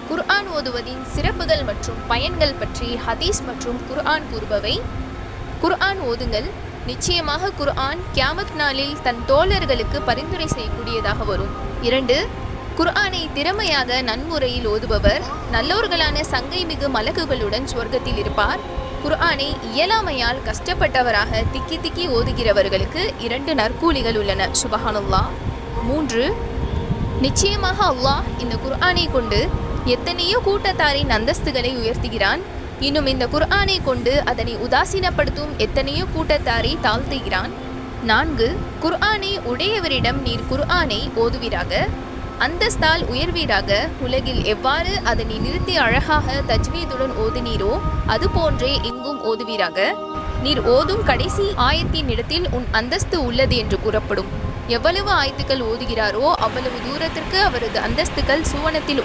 குர்ஆன் ஓதுவதின் சிறப்புகள் மற்றும் பயன்கள் பற்றி ஹதீஸ் மற்றும் குர்ஆன் கூறுபவை. குர்ஆன் ஓதுங்கள். நிச்சயமாக குர்ஆன் கியாமத் நாளில் தன் தோழர்களுக்கு பரிந்துரை செய்யக்கூடியதாக வரும். 2. குர்ஆனை திறமையாக நன்முறையில் ஓதுபவர் நல்லோர்களான சங்கை மிகு மலக்குகளுடன் சொர்க்கத்தில் இருப்பார். குர்ஆனை இயலாமையால் கஷ்டப்பட்டவராக திக்கி திக்கி ஓதுகிறவர்களுக்கு 2 நற்கூலிகள் உள்ளன. சுபஹானல்லாஹ். 3. நிச்சயமாக அல்லாஹ் இந்த குர்ஆனை கொண்டு எத்தனையோ கூட்டத்தாரின் அந்தஸ்துகளை உயர்த்துகிறான். இன்னும் இந்த குர்ஆனை கொண்டு அதனை உதாசீனப்படுத்தும் எத்தனையோ கூட்டத்தாரை தாழ்த்துகிறான். 4. குர்ஆனை உடையவரிடம் நீர் குர்ஆனை ஓதுவீராக, அந்தஸ்தால் உயர்வீராக. உலகில் எவ்வாறு அதனை நிறுத்தி அழகாக தஜ்வீதுடன் ஓதுனீரோ அதுபோன்றே இங்கும் ஓதுவீராக. நீர் ஓதும் கடைசி ஆயத்தின் இடத்தில் உன் அந்தஸ்து உள்ளது என்று கூறப்படும். எவ்வளவு ஆயத்துக்கள் ஓதுகிறாரோ அவ்வளவு தூரத்திற்கு அவரது அந்தஸ்துகள் சுவனத்தில்